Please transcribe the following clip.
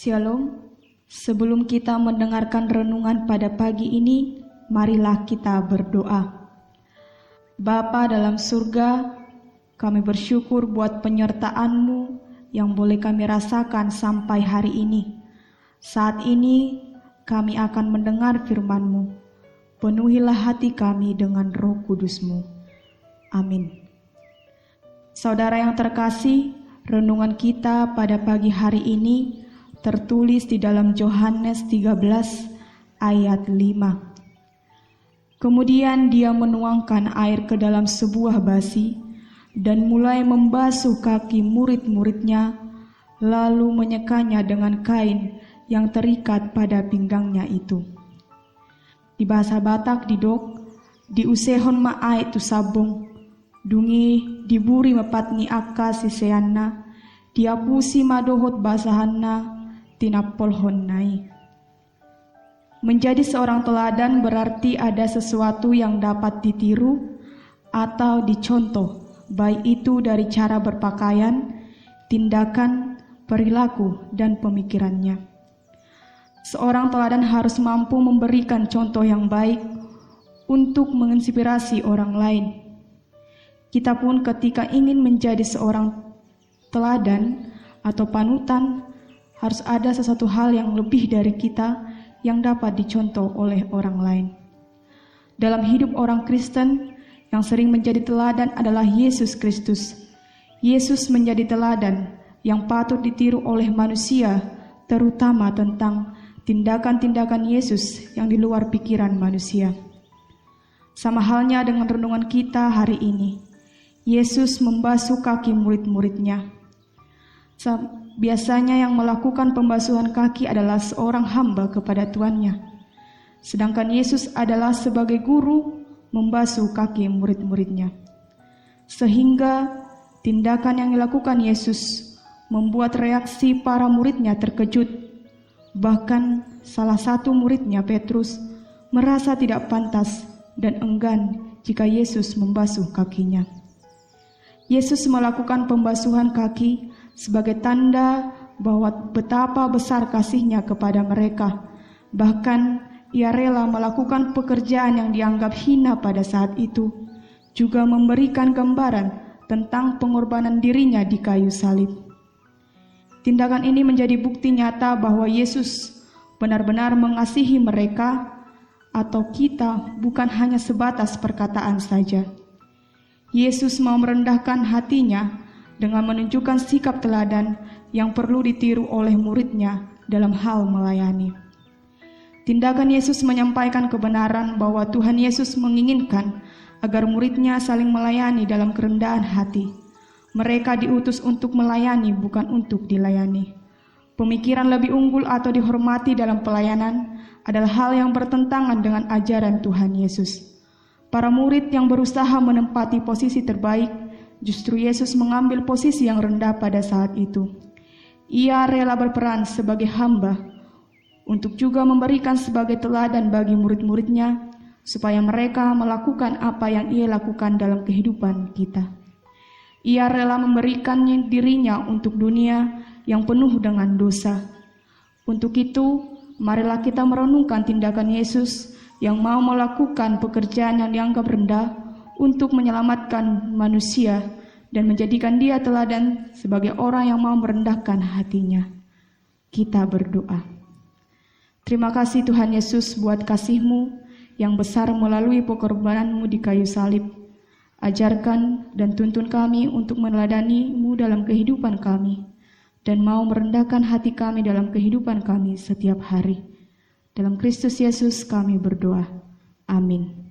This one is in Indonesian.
Shalom. Sebelum kita mendengarkan renungan pada pagi ini, marilah kita berdoa. Bapa dalam surga, kami bersyukur buat penyertaan-Mu yang boleh kami rasakan sampai hari ini. Saat ini kami akan mendengar firman-Mu. Penuhilah hati kami dengan Roh Kudus-Mu. Amin. Saudara yang terkasih, renungan kita pada pagi hari ini tertulis di dalam Yohanes 13 ayat 5. Kemudian dia menuangkan air ke dalam sebuah basi dan mulai membasuh kaki murid-muridnya, lalu menyekanya dengan kain yang terikat pada pinggangnya itu. Di bahasa Batak didok, diusehon ma'ai tu sabong, dungi diburi mepatni akka siseanna, diapusi madohot basahanna, tinapolhon nai. Menjadi seorang teladan berarti ada sesuatu yang dapat ditiru atau dicontoh, baik itu dari cara berpakaian, tindakan, perilaku, dan pemikirannya. Seorang teladan harus mampu memberikan contoh yang baik untuk menginspirasi orang lain. Kita pun ketika ingin menjadi seorang teladan atau panutan, harus ada sesuatu hal yang lebih dari kita yang dapat dicontoh oleh orang lain. Dalam hidup orang Kristen, yang sering menjadi teladan adalah Yesus Kristus. Yesus menjadi teladan yang patut ditiru oleh manusia, terutama tentang tindakan-tindakan Yesus yang di luar pikiran manusia. Sama halnya dengan renungan kita hari ini, Yesus membasuh kaki murid-muridnya. Biasanya yang melakukan pembasuhan kaki adalah seorang hamba kepada tuannya. Sedangkan Yesus adalah sebagai guru membasuh kaki murid-muridnya. Sehingga tindakan yang dilakukan Yesus membuat reaksi para muridnya terkejut. Bahkan salah satu muridnya, Petrus, merasa tidak pantas dan enggan jika Yesus membasuh kakinya. Yesus melakukan pembasuhan kaki sebagai tanda bahwa betapa besar kasih-Nya kepada mereka. Bahkan Ia rela melakukan pekerjaan yang dianggap hina pada saat itu, juga memberikan gambaran tentang pengorbanan dirinya di kayu salib. Tindakan ini menjadi bukti nyata bahwa Yesus benar-benar mengasihi mereka, atau kita bukan hanya sebatas perkataan saja. Yesus mau merendahkan hatinya dengan menunjukkan sikap teladan yang perlu ditiru oleh muridnya dalam hal melayani. Tindakan Yesus menyampaikan kebenaran bahwa Tuhan Yesus menginginkan agar muridnya saling melayani dalam kerendahan hati. Mereka diutus untuk melayani, bukan untuk dilayani. Pemikiran lebih unggul atau dihormati dalam pelayanan adalah hal yang bertentangan dengan ajaran Tuhan Yesus. Para murid yang berusaha menempati posisi terbaik, justru Yesus mengambil posisi yang rendah pada saat itu. Ia rela berperan sebagai hamba untuk juga memberikan sebagai teladan bagi murid-muridnya, supaya mereka melakukan apa yang Ia lakukan dalam kehidupan kita. Ia rela memberikan dirinya untuk dunia yang penuh dengan dosa. Untuk itu, marilah kita merenungkan tindakan Yesus yang mau melakukan pekerjaan yang dianggap rendah untuk menyelamatkan manusia dan menjadikan dia teladan sebagai orang yang mau merendahkan hatinya. Kita berdoa. Terima kasih Tuhan Yesus buat kasih-Mu yang besar melalui pengorbanan-Mu di kayu salib. Ajarkan dan tuntun kami untuk meneladani-Mu dalam kehidupan kami dan mau merendahkan hati kami dalam kehidupan kami setiap hari. Dalam Kristus Yesus kami berdoa. Amin.